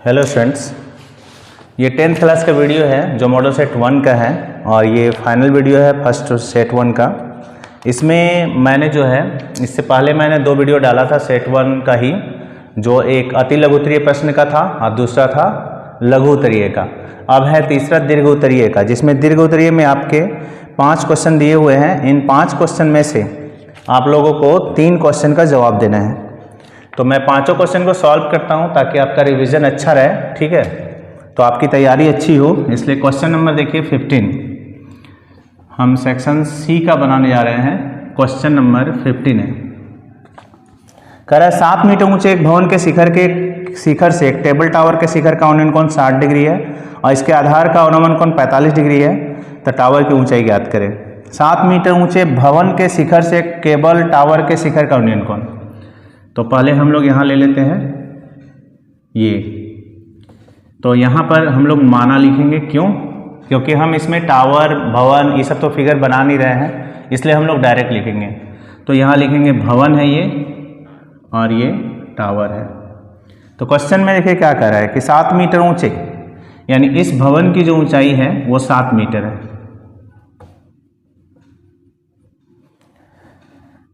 Hello students, ये 10th class का video है जो मॉडल सेट 1 का है और ये फाइनल वीडियो है फर्स्ट सेट 1 का। इसमें मैंने जो है इससे पहले मैंने 2 वीडियो डाला था सेट 1 का ही, जो एक अति लघु उत्तरीय प्रश्न का था और दूसरा था लघु उत्तरीय का। अब है तीसरा दीर्घ उत्तरीय का, जिसमें दीर्घ उत्तरीय में आपके 5 क्वेश्चन दिए हुए हैं। इन 5 क्वेश्चन में से आप लोगों को 3 क्वेश्चन का जवाब देना है। तो मैं 5 क्वेश्चन को सॉल्व करता हूं ताकि आपका रिवीजन अच्छा रहे, ठीक है, तो आपकी तैयारी अच्छी हो। इसलिए क्वेश्चन नंबर देखिए 15, हम सेक्शन सी का बनाने जा रहे हैं। क्वेश्चन नंबर 15 है, कह रहा है 7 मीटर ऊंचे एक भवन के शिखर से एक टेबल टावर के शिखर का अनुमान कोण 60 डिग्री है और इसके आधार का अनुमान कोण 45 डिग्री है, तो टावर की ऊंचाई ज्ञात करें। 7 मीटर ऊंचे भवन के शिखर से एक केबल टावर के शिखर का अनुमान कोण, तो पहले हम लोग यहाँ ले लेते हैं ये, तो यहाँ पर हम लोग माना लिखेंगे। क्यों? क्योंकि हम इसमें टावर भवन ये सब तो फिगर बना नहीं रहे हैं, इसलिए हम लोग डायरेक्ट लिखेंगे। तो यहाँ लिखेंगे भवन है ये और ये टावर है। तो क्वेश्चन में देखिए क्या कह रहा है कि 7 मीटर ऊंचे, यानी इस भवन की जो ऊंचाई है वो 7 मीटर है।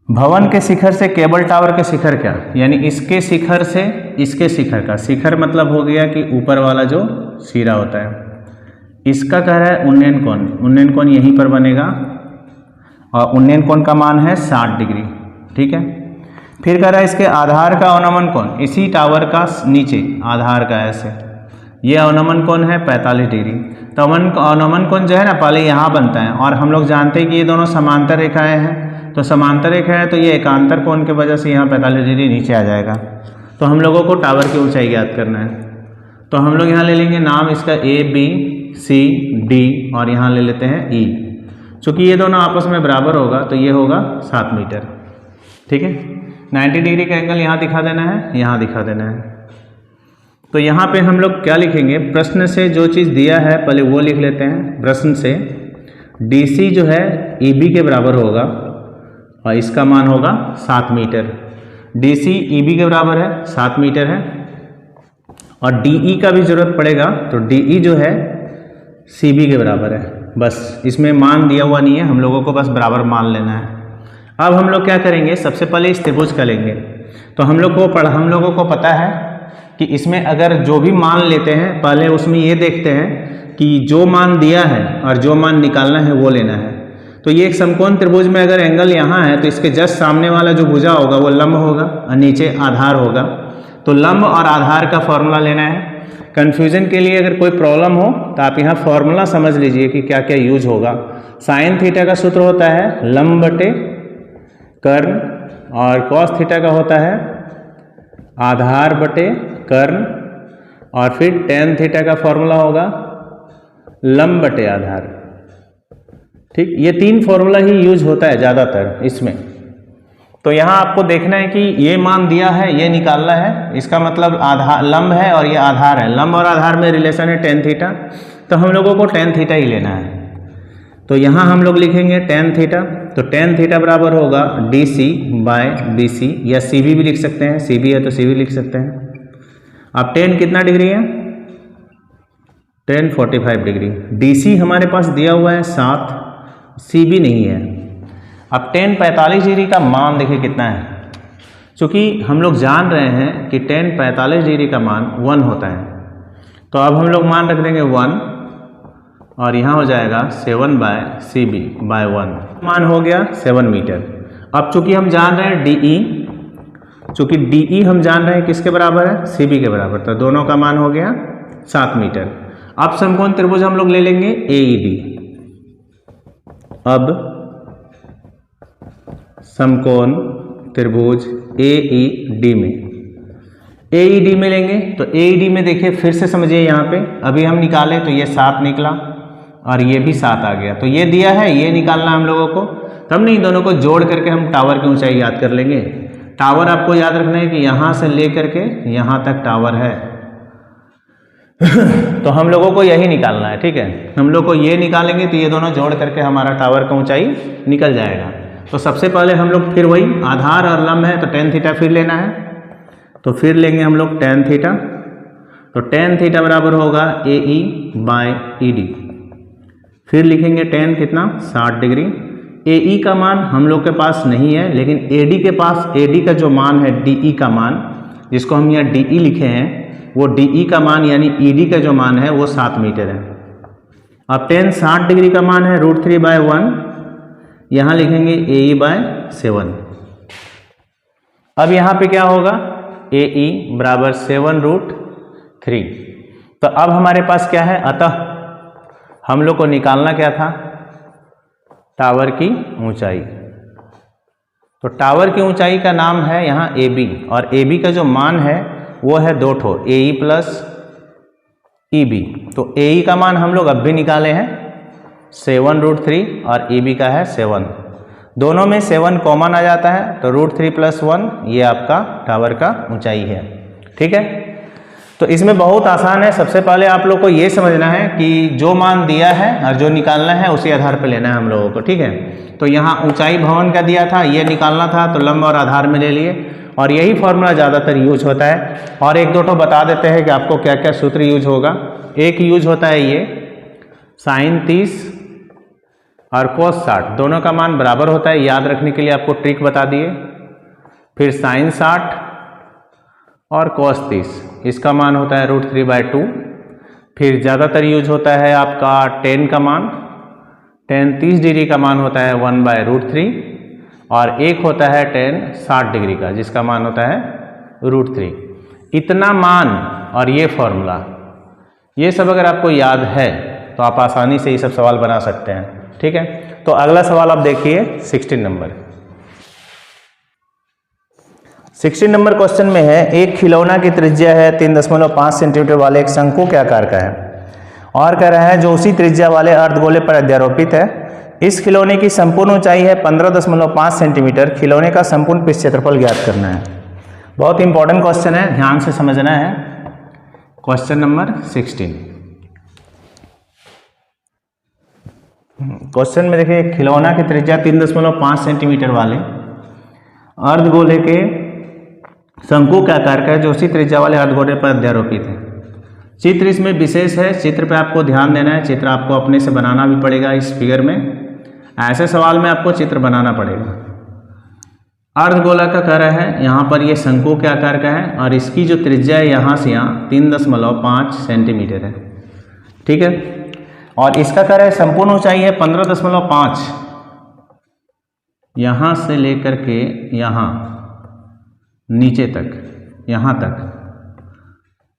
भवन के शिखर से केबल टावर के शिखर क्या, यानी इसके शिखर से इसके शिखर का, शिखर मतलब हो गया कि ऊपर वाला जो सिरा होता है, इसका कह रहा है उन्नयन कोण। उन्नयन कोण यहीं पर बनेगा और उन्नयन कोण का मान है 60 डिग्री, ठीक है। फिर कह रहा है इसके आधार का अवनमन कोण, इसी टावर का नीचे आधार का ऐसे, ये अवनमन कोण है 45 डिग्री। तो अवनमन कोण जो है ना पहले यहाँ बनता है, और हम लोग जानते हैं कि ये दोनों समांतर रेखाएं हैं, तो समांतर रेखा है तो ये एकांतर कोण की वजह से यहाँ 45 डिग्री नीचे आ जाएगा। तो हम लोगों को टावर की ऊंचाई ज्ञात करना है। तो हम लोग यहाँ ले लेंगे नाम इसका ABCD और यहाँ ले लेते हैं E। चूँकि ये दोनों आपस में बराबर होगा तो ये होगा 7 मीटर, ठीक है। 90 डिग्री का एंगल यहाँ दिखा देना है, यहाँ दिखा देना है। तो यहाँ पे हम लोग क्या लिखेंगे, प्रश्न से जो चीज़ दिया है पहले वो लिख लेते हैं। प्रश्न से DC जो है EB के बराबर होगा और इसका मान होगा 7 मीटर। DC EB के बराबर है 7 मीटर है, और DE का भी जरूरत पड़ेगा तो DE जो है CB के बराबर है। बस इसमें मान दिया हुआ नहीं है, हम लोगों को बस बराबर मान लेना है। अब हम लोग क्या करेंगे, सबसे पहले इस त्रिभुज का लेंगे। तो हम लोगों को पता है कि इसमें अगर जो भी मान लेते हैं पहले उसमें ये देखते हैं कि जो मान दिया है और जो मान निकालना है वो लेना है। तो ये एक समकोण त्रिभुज में अगर एंगल यहाँ है तो इसके जस्ट सामने वाला जो भुजा होगा वो लंब होगा और नीचे आधार होगा। तो लंब और आधार का फॉर्मूला लेना है। कन्फ्यूजन के लिए अगर कोई प्रॉब्लम हो तो आप यहाँ फॉर्मूला समझ लीजिए कि क्या क्या यूज होगा। साइन थीटा का सूत्र होता है लंब बटे कर्ण, और कॉस थीटा का होता है आधार बटे कर्ण, और फिर टेन थीटा का फॉर्मूला होगा लंब बटे आधार, ठीक। ये 3 फॉर्मूला ही यूज होता है ज़्यादातर इसमें। तो यहाँ आपको देखना है कि ये मान दिया है, ये निकालना है। इसका मतलब आधार लंब है और ये आधार है, लंब और आधार में रिलेशन है टेन थीटा, तो हम लोगों को टेन थीटा ही लेना है। तो यहाँ हम लोग लिखेंगे टेन थीटा, तो टेन थीटा बराबर होगा DC बाय BC, या CB भी लिख सकते हैं, CB है तो CB लिख सकते हैं। अब टेन कितना डिग्री है, टेन 45 डिग्री। DC हमारे पास दिया हुआ है 7, CB नहीं है। अब टेन 45 डिग्री का मान देखिए कितना है। चूँकि हम लोग जान रहे हैं कि टेन 45 डिग्री का मान 1 होता है, तो अब हम लोग मान रख देंगे 1 और यहाँ हो जाएगा 7 बाय CB बाय 1, मान हो गया 7 मीटर। अब चूँकि हम जान रहे हैं DE हम जान रहे हैं किसके बराबर है, CB के बराबर, तो दोनों का मान हो गया 7 मीटर। अब समकोण त्रिभुज हम लोग ले लेंगे AED। अब समकोण त्रिभुज AED में लेंगे। तो AED में देखिए फिर से समझिए, यहाँ पे अभी हम निकाले तो ये 7 निकला और ये भी 7 आ गया, तो ये दिया है, ये निकालना हम लोगों को, तब नहीं दोनों को जोड़ करके हम टावर की ऊंचाई याद कर लेंगे। टावर आपको याद रखना है कि यहाँ से ले करके यहाँ तक टावर है तो हम लोगों को यही निकालना है, ठीक है। हम लोग को ये निकालेंगे तो ये दोनों जोड़ करके हमारा टावर का ऊंचाई निकल जाएगा। तो सबसे पहले हम लोग फिर वही आधार और लंब है तो टेन थीटा फिर लेना है, तो फिर लेंगे हम लोग टेन थीटा तो टेन थीटा बराबर होगा ए ई बाय ई डी। फिर लिखेंगे टेन कितना 60 डिग्री। ए ई का मान हम लोग के पास नहीं है, लेकिन ए डी के पास ए डी का जो मान है डी ई का मान, जिसको हम यहाँ डी ई लिखे हैं, वो डी ई का मान यानी ई डी का जो मान है वो 7 मीटर है। अब टेन 60 डिग्री का मान है √3/1, यहाँ लिखेंगे ए ई बाय 7। अब यहाँ पे क्या होगा, ए ई बराबर 7√3। तो अब हमारे पास क्या है, अतः हम लोग को निकालना क्या था, टावर की ऊंचाई। तो टावर की ऊंचाई का नाम है यहाँ ए बी, और ए बी का जो मान है वो है 2 ठो, ए ई प्लस ई बी। तो ए ई का मान हम लोग अब भी निकाले हैं 7√3 और ई बी का है 7। दोनों में 7 कॉमन आ जाता है, तो √3 + 1 ये आपका टावर का ऊंचाई है। ठीक है, तो इसमें बहुत आसान है। सबसे पहले आप लोग को ये समझना है कि जो मान दिया है और जो निकालना है उसी आधार पर लेना है हम लोगों को। ठीक है, तो यहाँ ऊंचाई भवन का दिया था, ये निकालना था, तो लंब और आधार में ले लिए, और यही फॉर्मूला ज़्यादातर यूज होता है। और एक दो ठो बता देते हैं कि आपको क्या क्या सूत्र यूज होगा। एक यूज होता है ये sin 30 और cos 60, दोनों का मान बराबर होता है, याद रखने के लिए आपको ट्रिक बता दिए। फिर sin 60 और cos 30, इसका मान होता है √3/2। फिर ज़्यादातर यूज होता है आपका tan का मान, tan 30 डिग्री का मान होता है 1/√3, और एक होता है tan 60 डिग्री का, जिसका मान होता है √3। इतना मान और ये फॉर्मूला, ये सब अगर आपको याद है तो आप आसानी से ये सब सवाल बना सकते हैं। ठीक है, तो अगला सवाल आप देखिए 16 नंबर। 16 नंबर क्वेश्चन में है, एक खिलौना की त्रिज्या है 3.5 सेंटीमीटर वाले एक शंकु के आकार का है, और कह रहा है जो उसी त्रिज्या वाले अर्धगोले पर अध्यारोपित है। इस खिलौने की संपूर्ण ऊंचाई है 15.5 सेंटीमीटर। खिलौने का संपूर्ण पृष्ठ क्षेत्रफल ज्ञात करना है। बहुत इंपॉर्टेंट क्वेश्चन है, ध्यान से समझना है। Question number 16। क्वेश्चन में देखिए, खिलौना की त्रिज्या 3.5 सेंटीमीटर वाले अर्धगोले के शंकु के आकार का है, जो उसी त्रिज्या वाले अर्धगोले पर अध्यारोपित है। चित्र इसमें विशेष है, चित्र पे आपको ध्यान देना है। चित्र आपको अपने से बनाना भी पड़ेगा। इस फिगर में ऐसे सवाल में आपको चित्र बनाना पड़ेगा। अर्धगोला का कह रहा है, यहाँ पर ये शंकु के आकार का है, और इसकी जो त्रिज्या है यहाँ से यहाँ 3.5 सेंटीमीटर है। ठीक है, और इसका कह रहा है संपूर्ण ऊंचाई है 15.5, यहाँ से लेकर के यहाँ नीचे तक, यहाँ तक।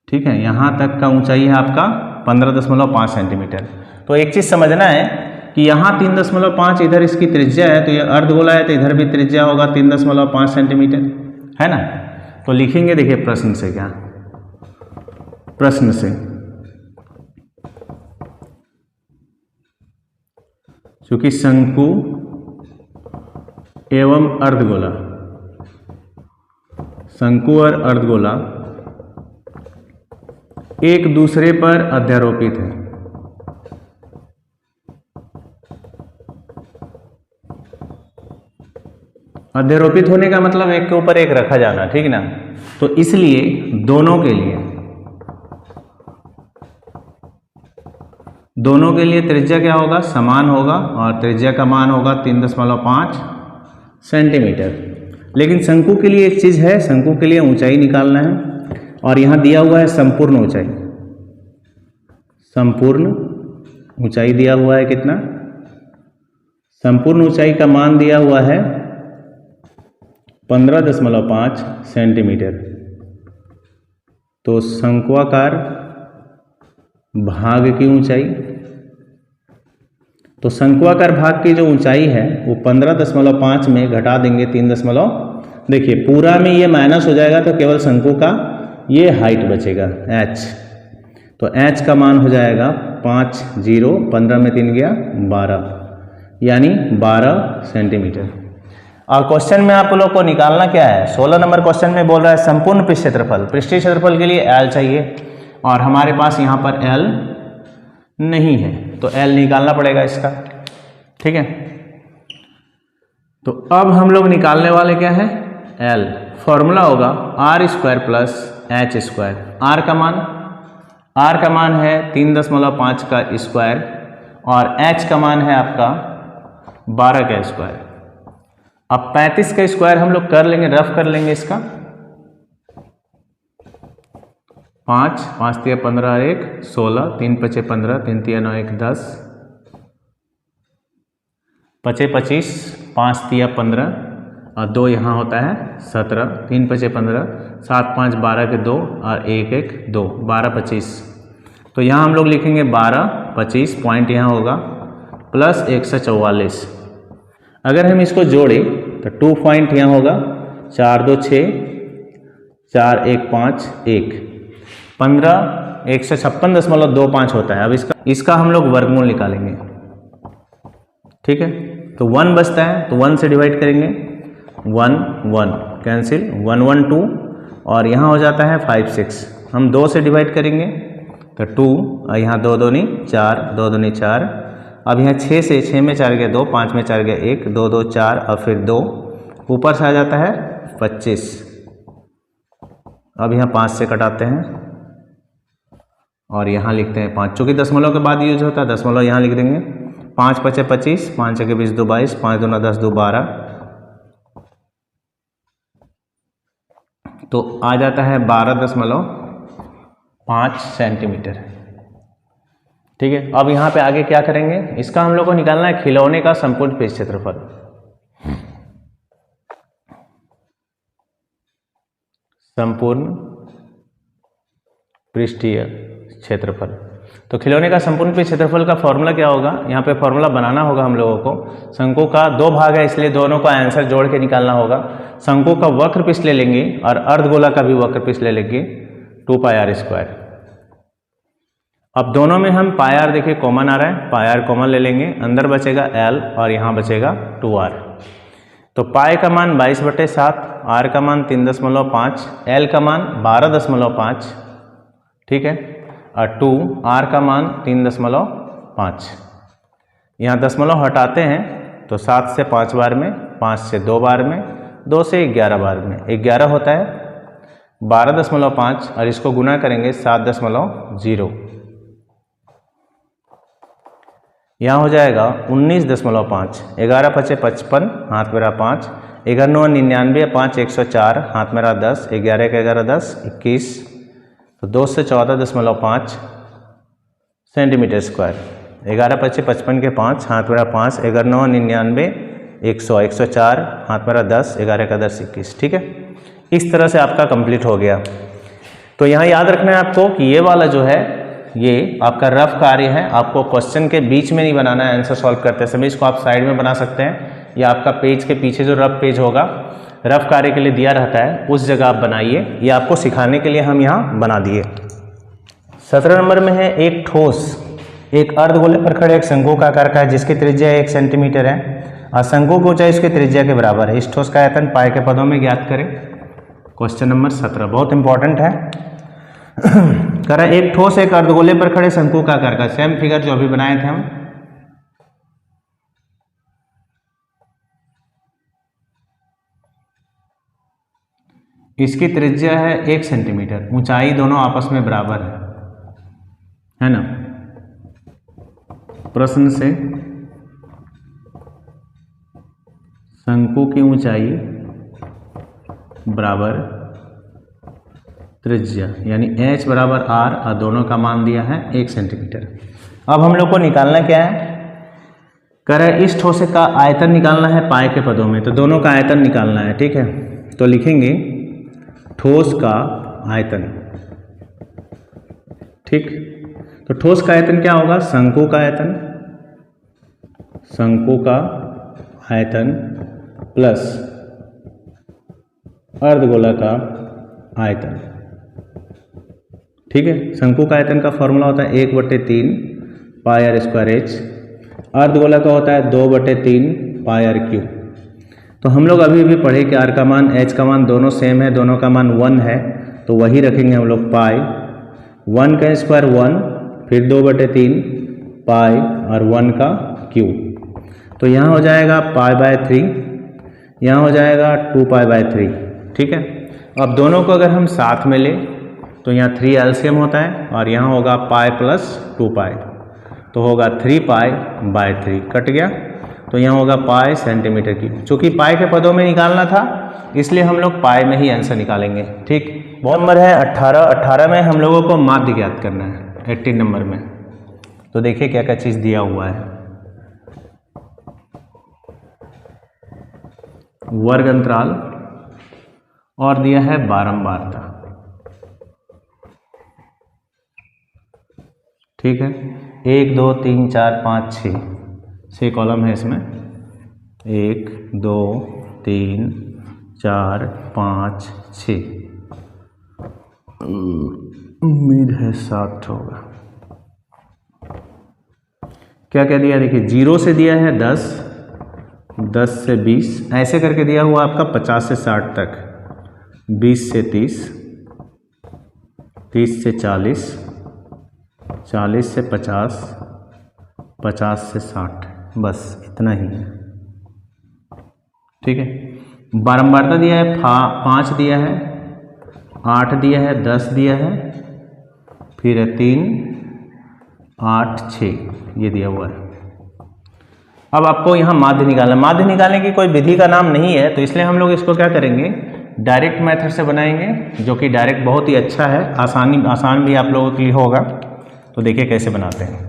ठीक है, यहाँ तक का ऊंचाई है आपका 15.5 सेंटीमीटर। तो एक चीज़ समझना है कि यहाँ 3.5 इधर इसकी त्रिज्या है, तो ये अर्धगोला है, तो इधर भी त्रिज्या होगा 3.5 सेंटीमीटर, है ना। तो लिखेंगे, देखिए प्रश्न से क्या, प्रश्न से क्योंकि शंकु एवं अर्धगोला, शंकु और अर्धगोला एक दूसरे पर अध्यारोपित है। अध्यारोपित होने का मतलब एक के ऊपर एक रखा जाना, ठीक ना। तो इसलिए दोनों के लिए त्रिज्या क्या होगा, समान होगा, और त्रिज्या का मान होगा 3.5 सेंटीमीटर। लेकिन शंकु के लिए एक चीज़ है, शंकु के लिए ऊंचाई निकालना है, और यहाँ दिया हुआ है संपूर्ण ऊंचाई। संपूर्ण ऊंचाई दिया हुआ है कितना, संपूर्ण ऊंचाई का मान दिया हुआ है 15.5 सेंटीमीटर। तो शंक्वाकार भाग की ऊंचाई, तो शंक्वाकार भाग की जो ऊंचाई है वो 15.5 में घटा देंगे 3. देखिए पूरा में ये माइनस हो जाएगा, तो केवल शंकु का ये हाइट बचेगा h। तो h का मान हो जाएगा 5, 0, 15 में 3 गया 12, यानी 12 सेंटीमीटर। और क्वेश्चन में आप लोग को निकालना क्या है, 16 नंबर क्वेश्चन में बोल रहा है संपूर्ण पृष्ठ क्षेत्रफल। पृष्ठीय क्षेत्रफल के लिए L चाहिए, और हमारे पास यहाँ पर L नहीं है, तो L निकालना पड़ेगा इसका। ठीक है, तो अब हम लोग निकालने वाले क्या है, L। फॉर्मूला होगा r² + h²। r का मान r का मान है 3.5 का स्क्वायर और h का मान है आपका 12 का स्क्वायर। अब 35 का स्क्वायर हम लोग कर लेंगे, रफ कर लेंगे इसका। 5 5 3 15 1 16 3 5 15 3 3 9 1 10 5 25 5 3 15 और 2 यहाँ होता है 17 3 5 15 7 5 12 के 2 और 1 1 2 12 25। तो यहाँ हम लोग लिखेंगे 12 25 पॉइंट यहाँ होगा प्लस 144। अगर हम इसको जोड़ें तो 2 पॉइंट यहाँ होगा 4 2 6 4 1 5 1 15 156.25 होता है। अब इसका हम लोग वर्गमूल निकालेंगे, ठीक है। तो 1 बचता है तो 1 से डिवाइड करेंगे, 1 1 कैंसिल, 1 1 2 और यहाँ हो जाता है 5 6। हम 2 से डिवाइड करेंगे तो 2 और यहाँ 2 2 नहीं 4 2 2 नहीं 4। अब यहाँ 6 से 6 में 4 गया 2 5 में 4 गया 1 2 2 4 और फिर 2 ऊपर से आ जाता है 25। अब यहाँ 5 से कटाते हैं और यहाँ लिखते हैं 5, चूँकि दशमलव के बाद यूज होता है दशमलव यहाँ लिख देंगे। 5 5 25 5 6 20 2 22 5 2 10 2 12 तो आ जाता है 12.5 सेंटीमीटर, ठीक है। अब यहाँ पे आगे क्या करेंगे, इसका हम लोग को निकालना है खिलौने का संपूर्ण पृष्ठ क्षेत्रफल। संपूर्ण पृष्ठीय क्षेत्रफल। तो खिलौने का संपूर्ण पृष्ठ क्षेत्रफल का फॉर्मूला क्या होगा, यहाँ पे फॉर्मूला बनाना होगा हम लोगों को। शंकु का 2 भाग है इसलिए दोनों का आंसर जोड़ के निकालना होगा। शंकु का वक्र पृष्ठ ले लेंगे और अर्धगोला का भी वक्र पृष्ठ ले लेंगे 2πr²। अब दोनों में हम πr देखिए कॉमन आ रहा है, πr कॉमन ले लेंगे, अंदर बचेगा l और यहाँ बचेगा 2r। तो पाई का मान 22/7, r का मान 3.5, l का मान 12.5, ठीक है, और 2 r का मान 3.5। यहाँ दशमलव हटाते हैं तो 7 से 5 बार में, 5 से 2 बार में, 2 से 11 बार में 11 होता है 12.5 और इसको गुना करेंगे 7.0। यहाँ हो जाएगा 19.5, 11 5 55 हाथ मेरा 5, 11 9 99, 5 104 हाथ मेरा 10, 11 1 11 10 21, तो 2 से 14.5 सेंटीमीटर स्क्वायर। 11 5 55 के 5 हाथ मेरा 5, 11 9 99 100 104 हाथ मेरा 10, 11 1 10 21, ठीक है। इस तरह से आपका कंप्लीट हो गया। तो यहाँ याद रखना है आपको कि ये वाला जो है ये आपका रफ कार्य है, आपको क्वेश्चन के बीच में नहीं बनाना है। आंसर सॉल्व करते समय इसको आप साइड में बना सकते हैं या आपका पेज के पीछे जो रफ पेज होगा रफ कार्य के लिए दिया रहता है उस जगह आप बनाइए। ये आपको सिखाने के लिए हम यहाँ बना दिए। 17 नंबर में है एक ठोस एक अर्धगोले पर खड़े एक शंकु का आकार का है जिसकी त्रिज्या 1 सेंटीमीटर है और शंकु की ऊंचाई उसकी त्रिज्या के बराबर है। इस ठोस का आयतन पाई के पदों में ज्ञात करें। क्वेश्चन नंबर 17 बहुत इंपॉर्टेंट है। कह रहा है एक ठोस एक अर्धगोले पर खड़े शंकु का आकार का, सेम फिगर जो अभी बनाए थे हम। इसकी त्रिज्या है 1 सेंटीमीटर, ऊंचाई दोनों आपस में बराबर है ना। प्रश्न से शंकु की ऊंचाई बराबर त्रिज्या यानी h बराबर r और दोनों का मान दिया है 1 सेंटीमीटर। अब हम लोग को निकालना क्या है, कह रहा है इस ठोस का आयतन निकालना है पाई के पदों में, तो दोनों का आयतन निकालना है, ठीक है। तो लिखेंगे ठोस का आयतन, ठीक। तो ठोस का आयतन क्या होगा, शंकु का आयतन, शंकु का आयतन प्लस अर्धगोला का आयतन, ठीक है। शंकु का आयतन का फॉर्मूला होता है 1/3 पाई r स्क्वायर h, अर्धगोला का होता है 2/3 पाई r क्यूब। तो हम लोग अभी भी पढ़े कि r का मान h का मान दोनों सेम है, दोनों का मान 1 है, तो वही रखेंगे हम लोग पाई 1 का स्क्वायर 1 फिर 2/3 पाई और 1 का क्यूब। तो यहाँ हो जाएगा पाई/3, यहाँ हो जाएगा 2 पाई/3, ठीक है। अब दोनों को अगर हम साथ में लें तो यहाँ 3 एलसीएम होता है और यहाँ होगा पाई प्लस 2 पाई, तो होगा 3 पाई बाय 3, कट गया। तो यहाँ होगा पाई सेंटीमीटर क्यूब। चूँकि पाई के पदों में निकालना था इसलिए हम लोग पाई में ही आंसर निकालेंगे। ठीक, नंबर है 18। 18 में हम लोगों को माध्य ज्ञात करना है 18 नंबर में। तो देखिए क्या क्या चीज़ दिया हुआ है। वर्ग अंतराल और दिया है बारंबारता। ठीक है, 1 2 3 4 5 6 कॉलम है इसमें। 1 2 3 4 5 6, उम्मीद है 7 होगा। क्या क्या दिया देखिए, 0 से दिया है 10, 10 से 20, ऐसे करके दिया हुआ आपका 50 से 60 तक, 20 से 30, 30 से 40, 40 से 50, 50 से 60, बस इतना ही है। ठीक है, बारंबारता दिया है 5 दिया है, 8 दिया है, 10 दिया है, फिर है 3 8 6, ये दिया हुआ है। अब आपको यहाँ माध्य निकालना। माध्य निकालने की कोई विधि का नाम नहीं है, तो इसलिए हम लोग इसको क्या करेंगे, डायरेक्ट मेथड से बनाएंगे, जो कि डायरेक्ट बहुत ही अच्छा है, आसान भी आप लोगों के लिए होगा। तो देखिए कैसे बनाते हैं।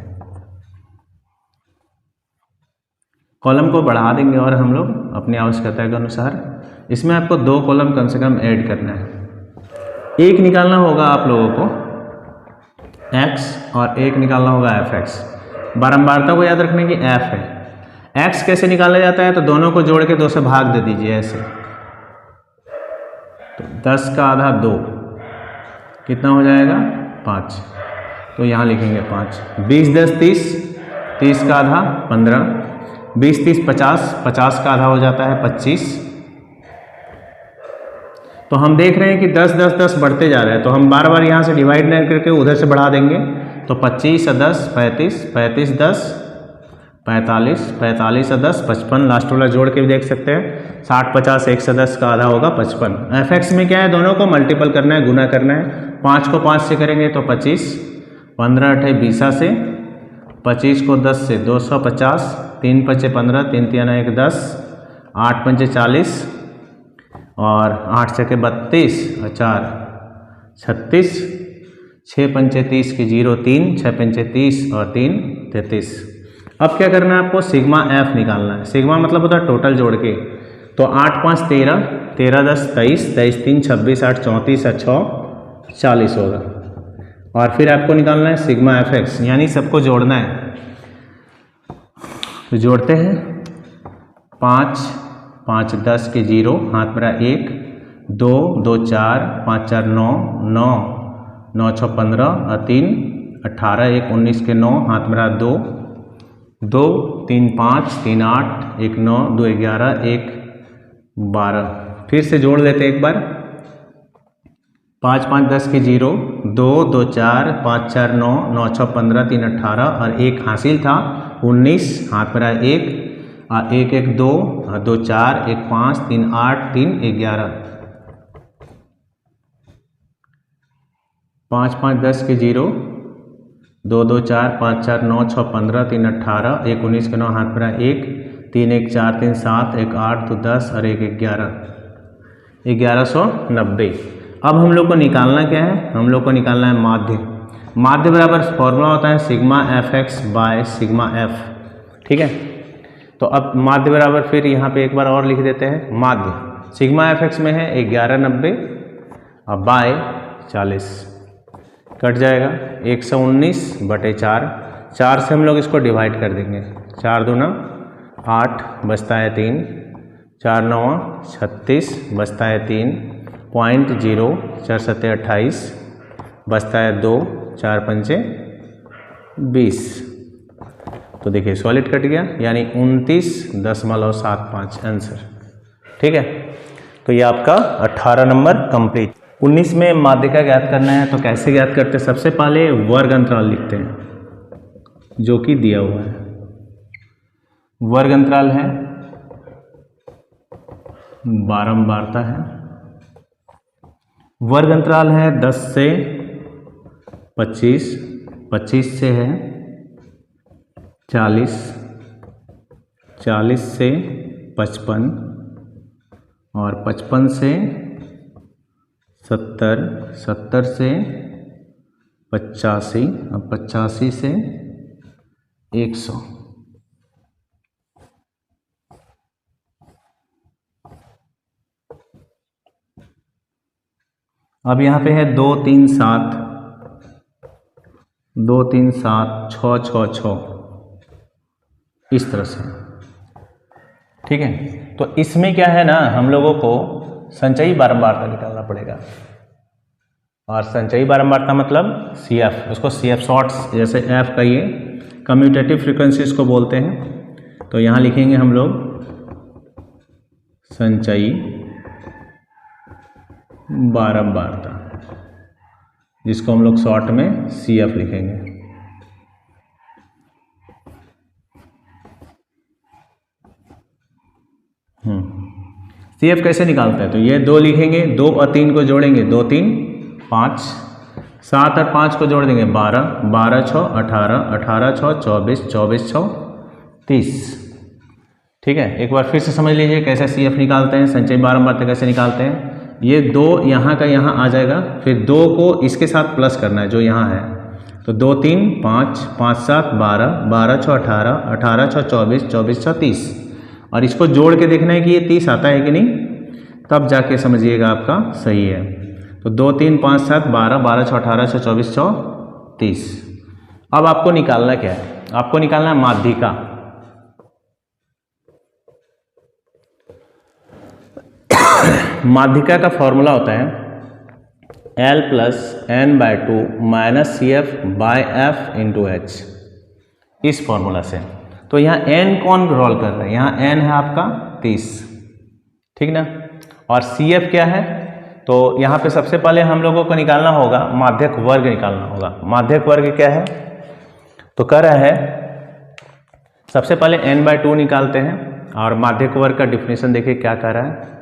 कॉलम को बढ़ा देंगे और हम लोग अपनी आवश्यकता के अनुसार इसमें आपको 2 कॉलम कम से कम ऐड करना है। एक निकालना होगा आप लोगों को x और एक निकालना होगा fx। बारंबारता को याद रखने की f है। x कैसे निकाला जाता है, तो दोनों को जोड़ के 2 से भाग दे दीजिए ऐसे। तो 10 का आधा 2, कितना हो जाएगा 5, तो यहाँ लिखेंगे 5। 20 10 30, 30 का आधा 15, 20 30 50, 50 का आधा हो जाता है 25। तो हम देख रहे हैं कि 10 10 10 बढ़ते जा रहे हैं, तो हम बार बार यहाँ से डिवाइड नहीं करके उधर से बढ़ा देंगे। तो 25 और 10 35, 35 10 45, 45 और 10 55, लास्ट वाला जोड़ के भी देख सकते हैं। 60 50 1 से 10 का आधा होगा 55। fx में क्या है, दोनों को मल्टीपल करना है, गुना करना है। 5 को 5 से करेंगे तो 25, 15 8 20 से, 25 को 10 से 250, 3 5 15, 3 3 1 10, 8 5 40 और 8 6 32 और 4 36, 6 5 30 की 0 3, 6 5 30 और 3 33। अब क्या करना है आपको, सिग्मा एफ निकालना है। सिग्मा मतलब होता है टोटल जोड़ के। तो 8 5 13, 13 10 23, 23 3 26, 8 34 और 6 40 होगा। और फिर आपको निकालना है सिग्मा एफ एक्स, यानी सबको जोड़ना है। तो जोड़ते हैं 5 5 10 के 0, हाथ मेरा 1 2 2 4 5 4 9 9 9 6 15 और 3 18, 1 19 के 9, हाथ मेरा 2 2 3 5 3 8 1 9 2 11 1 12। फिर से जोड़ लेते एक बार। 5 5 10 के 0, 2 2 4 5 4 9 9 6 15 3 18 और 1 हासिल था 19, हाथ मेरा 1 और 1 1 2 2 4 1 5 3 8 3 11। 5 5 10 के 0, 2 2 4 5 4 9 6 15 3 18 1 19 के 9, हाथ मेरा 1 3 1 4 3 7 1 8 2 10 और 1 11, 1190। अब हम लोग को निकालना क्या है, हम लोग को निकालना है माध्य। माध्य बराबर फॉर्मूला होता है sigma F x by sigma F. ठीक है, तो अब माध्य बराबर फिर यहाँ पे एक बार और लिख देते हैं। माध्य सिग्मा एफ एक्स में है 1190 और बाय 40, कट जाएगा 119 बटे 4। 4 से हम लोग इसको डिवाइड कर देंगे। 4 दूना 8, बचता है 3, 4 9 36, बचता है 3, 0.0 4 7 28, बचता है 2, 4 5 20। तो देखिए सॉलिड कट गया, यानी 29.75 आंसर। ठीक है, तो ये आपका 18 नंबर कंप्लीट। 19 में माध्य का ज्ञात करना है, तो कैसे ज्ञात करते हैं, सबसे पहले वर्ग अंतराल लिखते हैं जो कि दिया हुआ है। वर्ग अंतराल है, बारंबारता है। वर्ग अंतराल है 10 से 25, 25 से है 40, 40 से 55 और 55 से 70, 70 से 85 और 85 से 100। अब यहाँ पे है 2 3 7, 2 3 7 6 6 6 इस तरह से, ठीक है। तो इसमें क्या है ना, हम लोगों को संचयी बारंबारता निकालना पड़ेगा। और संचयी बारंबारता मतलब CF, उसको CF शॉर्ट्स, जैसे F का ये कम्यूटेटिव फ्रीक्वेंसी इसको बोलते हैं। तो यहाँ लिखेंगे हम लोग संचयी बारंबारता, जिसको हम लोग शॉर्ट में CF लिखेंगे। CF कैसे निकालते हैं, तो ये 2 लिखेंगे, 2 और 3 को जोड़ेंगे 2 3 5, 7 और 5 को जोड़ देंगे 12, 12 6 18, 18 6 24, 24 6 30, ठीक है। एक बार फिर से समझ लीजिए कैसे CF निकालते हैं, संचयी बारंबारता कैसे निकालते हैं। ये 2 यहाँ का यहाँ आ जाएगा, फिर 2 को इसके साथ प्लस करना है जो यहाँ है। तो 2 3 5, 5 7 12, 12 6 18, 18 6 24, 24 6 30, और इसको जोड़ के देखना है कि ये 30 आता है कि नहीं, तब जाके समझिएगा आपका सही है। तो 2 3 5 7 12, 12 6 18 6 24 6 30। अब आपको निकालना क्या है, आपको निकालना है माध्यिका। माध्यिका का फॉर्मूला होता है L + n/2 - CF/F × H, इस फॉर्मूला से। तो यहाँ n कौन रोल कर रहा है, यहाँ n है आपका 30, ठीक ना। और CF क्या है, तो यहाँ पे सबसे पहले हम लोगों को निकालना होगा माध्यक वर्ग निकालना होगा। माध्यक वर्ग क्या है, तो कह रहा है सबसे पहले n/2 निकालते हैं। और माध्यक वर्ग का डिफिनेशन देखिए क्या कह रहा है।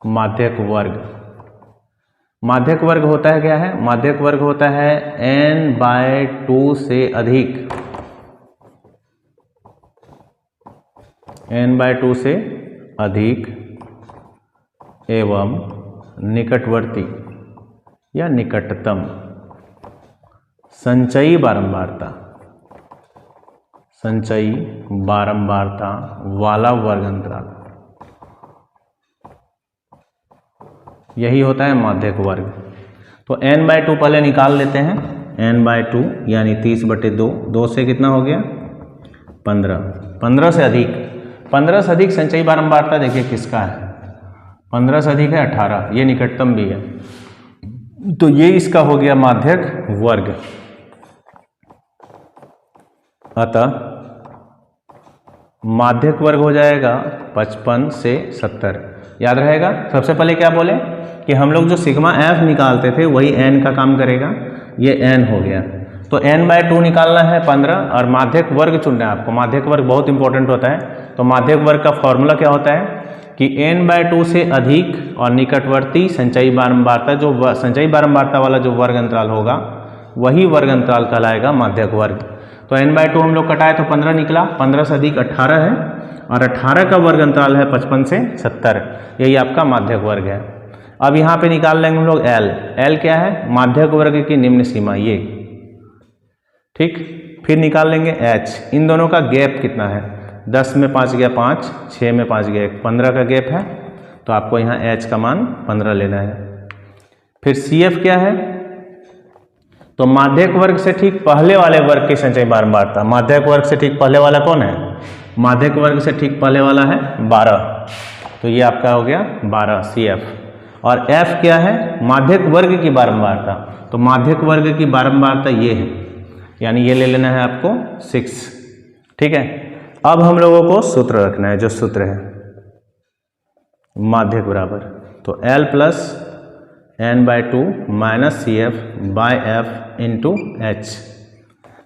माध्यक वर्ग, माध्यक वर्ग होता है क्या है, माध्यक वर्ग होता है n/2 से अधिक, n/2 से अधिक एवं निकटवर्ती या निकटतम संचयी बारंबारता, संचयी बारंबारता वाला वर्ग अंतराल, यही होता है माध्यक वर्ग। तो n/2 पहले निकाल लेते हैं, n/2 यानी 30/2, 2 से कितना हो गया 15, 15 से अधिक, 15 से अधिक संचयी बारंबारता देखिए किसका है, 15 से अधिक है 18, ये निकटतम भी है, तो ये इसका हो गया माध्यक वर्ग। अतः माध्यक वर्ग हो जाएगा 55 से 70। याद रहेगा, सबसे पहले क्या बोले कि हम लोग जो सिग्मा F निकालते थे वही n का काम करेगा, ये n हो गया। तो n/2 निकालना है 15 और माध्यक वर्ग चुनना है आपको। माध्यक वर्ग बहुत इंपॉर्टेंट होता है। तो माध्यक वर्ग का फॉर्मूला क्या होता है कि n/2 से अधिक और निकटवर्ती संचयी बारंबारता, जो संचयी बारंबारता वाला जो वर्ग अंतराल होगा वही वर्ग अंतराल कहलाएगा माध्यक वर्ग। तो n/2 हम लोग कटाए तो 15 निकला, 15 से अधिक 18 है और 18 का वर्ग अंतराल है 55 से 70, यही आपका माध्यक वर्ग है। अब यहाँ पे निकाल लेंगे हम लोग L। L क्या है, माध्यक वर्ग की निम्न सीमा, ये ठीक। फिर निकाल लेंगे H, इन दोनों का गैप कितना है, 10 में 5 गया 5, 6 में 5 गया 1, 15 का गैप है, तो आपको यहाँ H का मान 15 लेना है। फिर CF क्या है, तो माध्यक वर्ग से ठीक पहले वाले वर्ग की संचयी बारंबारता, माध्यक वर्ग से ठीक पहले वाला कौन है, माध्यक वर्ग से ठीक पहले वाला है 12, तो ये आपका हो गया 12 CF। और F क्या है, माध्यक वर्ग की बारंबारता, तो माध्यक वर्ग की बारंबारता ये है, यानी ये ले लेना है आपको 6, ठीक है। अब हम लोगों को सूत्र रखना है, जो सूत्र है माध्यक बराबर, तो L + n/2 - CF/F × H।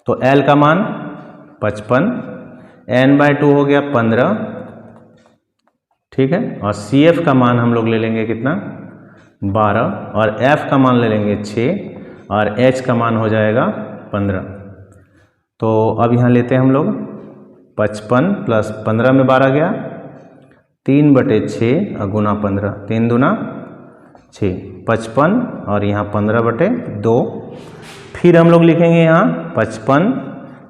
तो L का मान 55, n/2 हो गया 15, ठीक है, और CF का मान हम लोग ले लेंगे कितना 12, और F का मान ले लेंगे 6, और h का मान हो जाएगा 15। तो अब यहाँ लेते हैं हम लोग 55 प्लस 15 में 12 गया, 3/6 और गुना 15, 3 दूना 6, 55 और यहाँ 15/2। फिर हम लोग लिखेंगे यहाँ 55,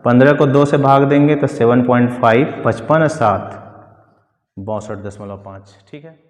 15 को 2 से भाग देंगे तो 7.5, 55 और 7 62.5। ठीक है।